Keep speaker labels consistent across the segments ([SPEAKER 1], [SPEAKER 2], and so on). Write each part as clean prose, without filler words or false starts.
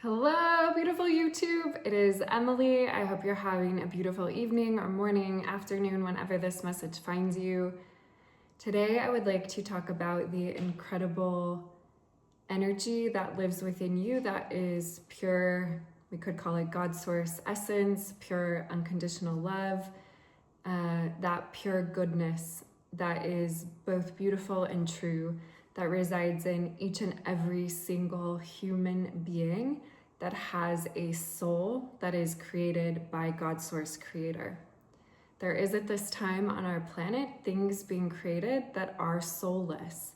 [SPEAKER 1] Hello, beautiful YouTube. It is Emily. I hope you're having a beautiful evening or morning, afternoon, whenever this message finds you. Today, I would like to talk about the incredible energy that lives within you that is pure, we could call it God source essence, pure unconditional love, that pure goodness that is both beautiful and true, that resides in each and every single human being that has a soul that is created by God's source creator. There is at this time on our planet things being created that are soulless,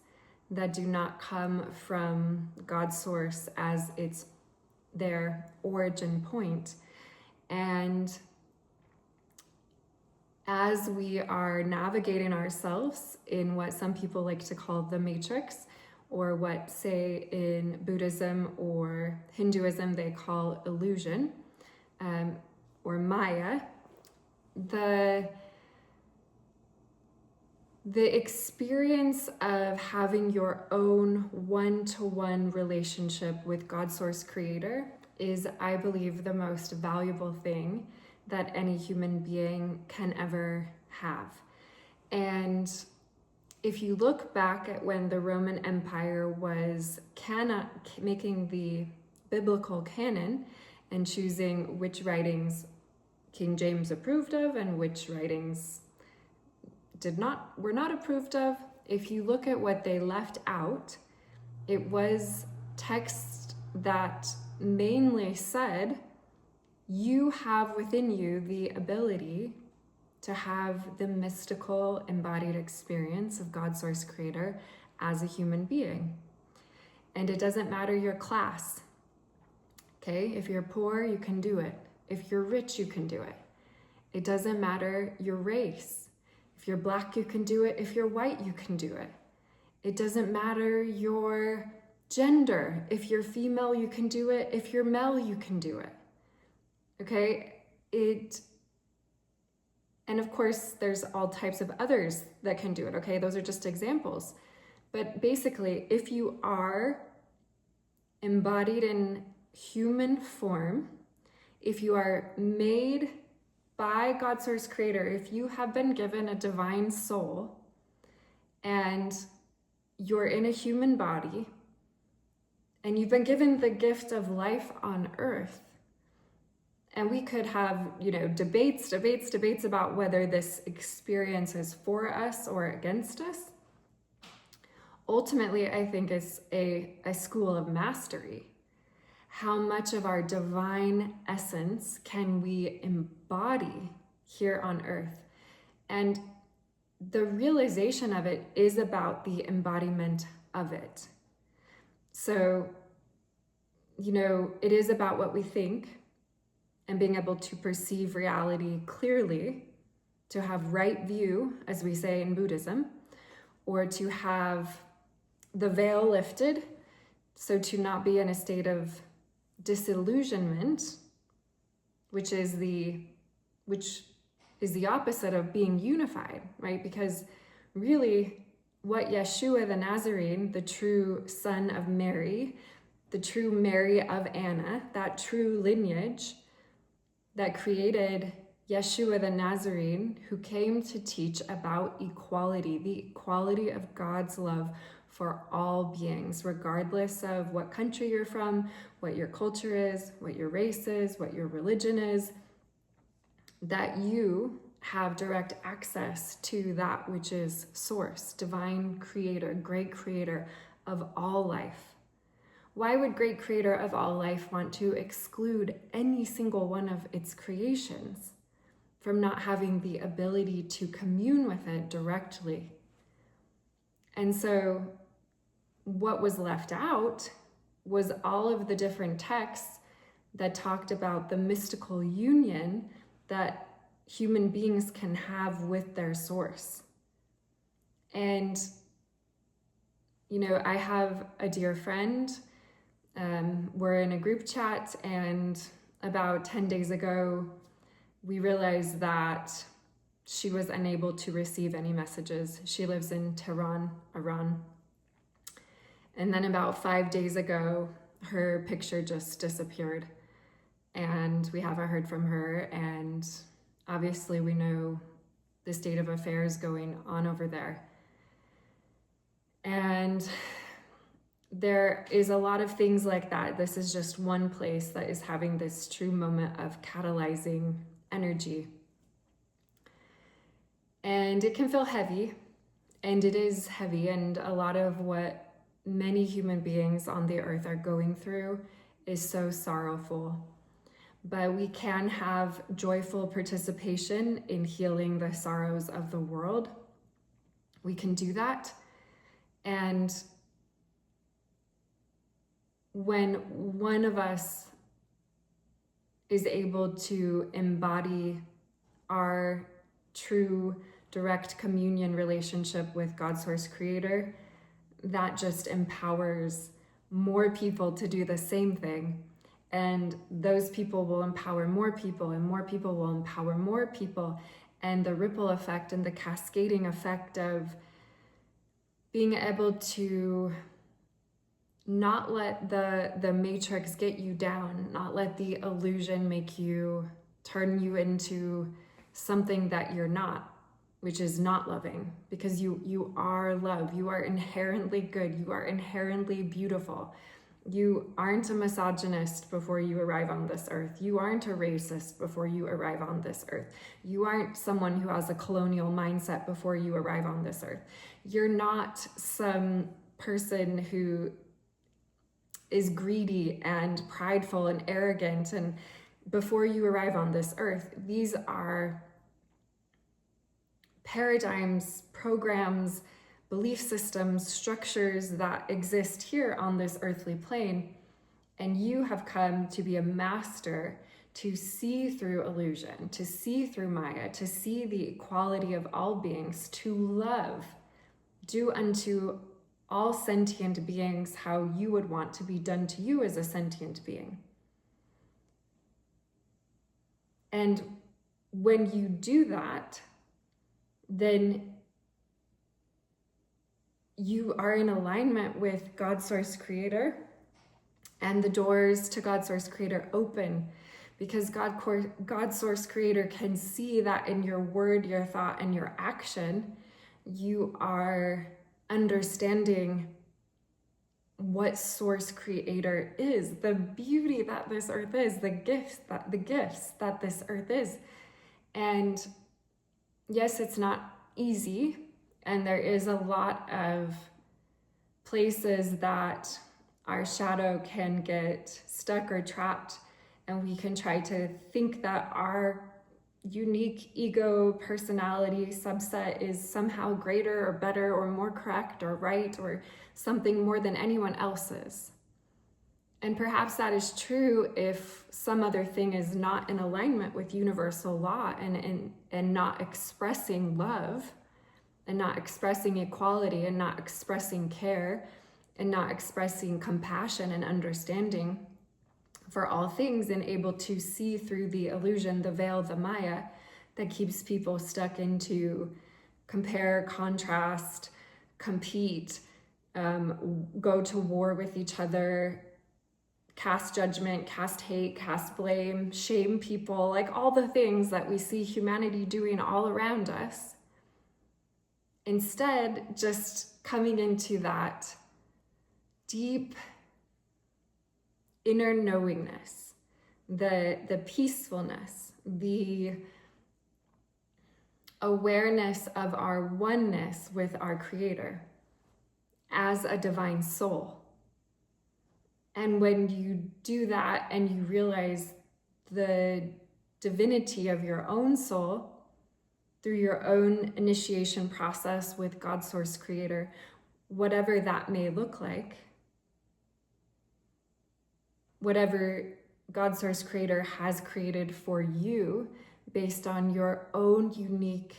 [SPEAKER 1] that do not come from God's source as their origin point. And as we are navigating ourselves in what some people like to call the matrix, or what, say, in Buddhism or Hinduism they call illusion, or Maya, the experience of having your own one-to-one relationship with God's source creator is, I believe, the most valuable thing that any human being can ever have. And if you look back at when the Roman Empire was making the biblical canon and choosing which writings King James approved of and which writings were not approved of, if you look at what they left out, it was text that mainly said, you have within you the ability to have the mystical embodied experience of God's source creator as a human being. And it doesn't matter your class. Okay, if you're poor, you can do it. If you're rich, you can do it. It doesn't matter your race. If you're black, you can do it. If you're white, you can do it. It doesn't matter your gender. If you're female, you can do it. If you're male, you can do it. Okay, and of course, there's all types of others that can do it, okay? Those are just examples. But basically, if you are embodied in human form, if you are made by God's source creator, if you have been given a divine soul and you're in a human body and you've been given the gift of life on earth, and we could have, debates about whether this experience is for us or against us. Ultimately, I think it's a school of mastery. How much of our divine essence can we embody here on earth? And the realization of it is about the embodiment of it. So, it is about what we think, and being able to perceive reality clearly, to have right view, as we say in Buddhism, or to have the veil lifted, so to not be in a state of disillusionment, which is the opposite of being unified, right? Because really what Yeshua the Nazarene, the true son of Mary, the true Mary of Anna, that true lineage that created Yeshua the Nazarene, who came to teach about equality, the equality of God's love for all beings, regardless of what country you're from, what your culture is, what your race is, what your religion is, that you have direct access to that which is source, divine creator, great creator of all life. Why would great creator of all life want to exclude any single one of its creations from not having the ability to commune with it directly? And so what was left out was all of the different texts that talked about the mystical union that human beings can have with their source. And, I have a dear friend. We're in a group chat, and about 10 days ago, we realized that she was unable to receive any messages. She lives in Tehran, Iran. And then about 5 days ago, her picture just disappeared, and we haven't heard from her, and obviously we know the state of affairs going on over there. And there is a lot of things like that. This is just one place that is having this true moment of catalyzing energy. And it can feel heavy, and it is heavy, and a lot of what many human beings on the earth are going through is so sorrowful. But we can have joyful participation in healing the sorrows of the world. We can do that. And when one of us is able to embody our true direct communion relationship with God Source Creator, that just empowers more people to do the same thing. And those people will empower more people, and more people will empower more people. And the ripple effect and the cascading effect of being able to not let the matrix get you down, not let the illusion make you, turn you into something that you're not, which is not loving, because you are love. You are inherently good. You are inherently beautiful. You aren't a misogynist before you arrive on this earth. You aren't a racist before you arrive on this earth. You aren't someone who has a colonial mindset before you arrive on this earth. You're not some person who is greedy and prideful and arrogant and before you arrive on this earth. These are paradigms, programs, belief systems, structures that exist here on this earthly plane. And you have come to be a master to see through illusion, to see through Maya, to see the equality of all beings, to love, do unto all sentient beings how you would want to be done to you as a sentient being. And when you do that, then you are in alignment with God Source Creator, and the doors to God Source Creator open, because God Source Creator can see that in your word, your thought, and your action, you are understanding what Source Creator is, the beauty that this earth is, the gifts that this earth is. And yes, it's not easy, and there is a lot of places that our shadow can get stuck or trapped, and we can try to think that our unique ego personality subset is somehow greater or better or more correct or right or something more than anyone else's. And perhaps that is true if some other thing is not in alignment with universal law and not expressing love and not expressing equality and not expressing care and not expressing compassion and understanding for all things, and able to see through the illusion, the veil, the Maya that keeps people stuck into compare, contrast, compete, go to war with each other, cast judgment, cast hate, cast blame, shame people, like all the things that we see humanity doing all around us. Instead, just coming into that deep inner knowingness, the peacefulness, the awareness of our oneness with our Creator as a divine soul. And when you do that and you realize the divinity of your own soul through your own initiation process with God Source Creator, whatever that may look like, whatever God Source Creator has created for you based on your own unique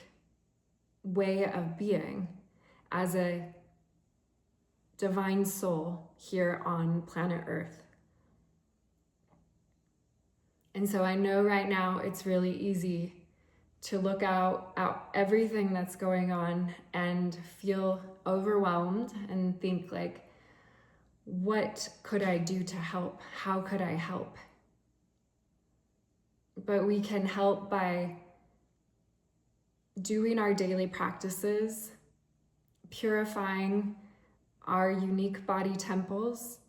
[SPEAKER 1] way of being as a divine soul here on planet Earth. And so I know right now it's really easy to look out everything that's going on and feel overwhelmed and think like, what could I do to help? How could I help? But we can help by doing our daily practices, purifying our unique body temples,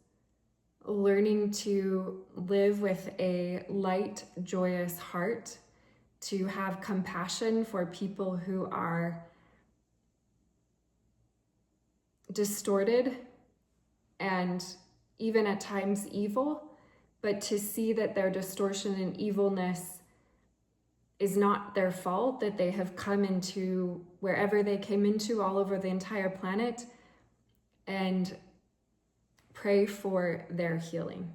[SPEAKER 1] learning to live with a light, joyous heart, to have compassion for people who are distorted and even at times evil, but to see that their distortion and evilness is not their fault, that they have come into wherever they came into all over the entire planet, and pray for their healing.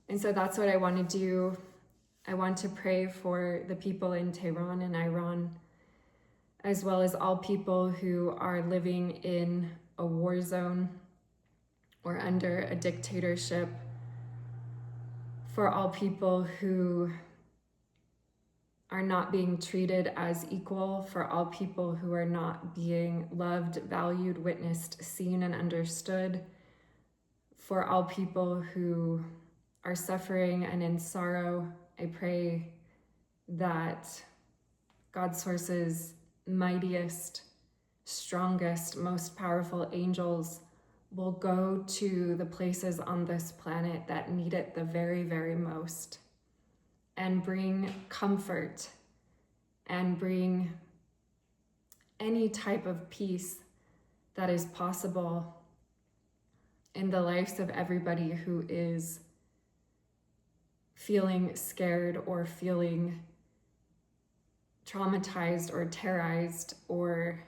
[SPEAKER 1] And so that's what I want to do. I want to pray for the people in Tehran and Iran, as well as all people who are living in a war zone or under a dictatorship, for all people who are not being treated as equal, for all people who are not being loved, valued, witnessed, seen, and understood, for all people who are suffering and in sorrow. I pray that God's Source's mightiest, strongest, most powerful angels will go to the places on this planet that need it the very, very most, and bring comfort and bring any type of peace that is possible in the lives of everybody who is feeling scared or feeling traumatized or terrorized or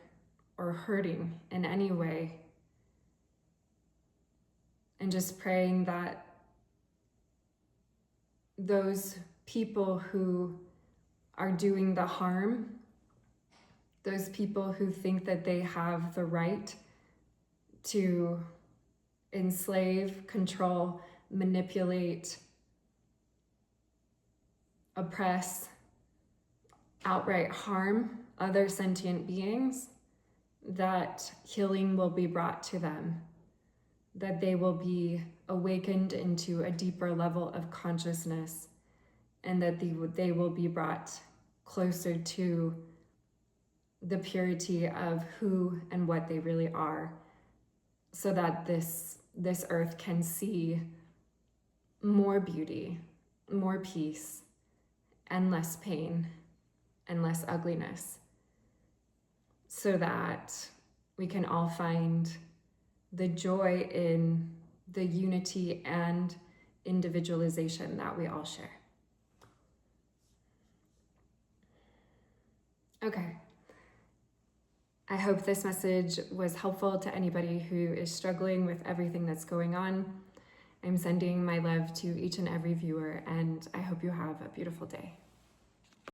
[SPEAKER 1] hurting in any way. And just praying that those people who are doing the harm, those people who think that they have the right to enslave, control, manipulate, oppress, outright harm other sentient beings, that healing will be brought to them, that they will be awakened into a deeper level of consciousness, and that they will be brought closer to the purity of who and what they really are, so that this earth can see more beauty, more peace, and less pain, and less ugliness, so that we can all find the joy in the unity and individualization that we all share. Okay. I hope this message was helpful to anybody who is struggling with everything that's going on. I'm sending my love to each and every viewer, and I hope you have a beautiful day.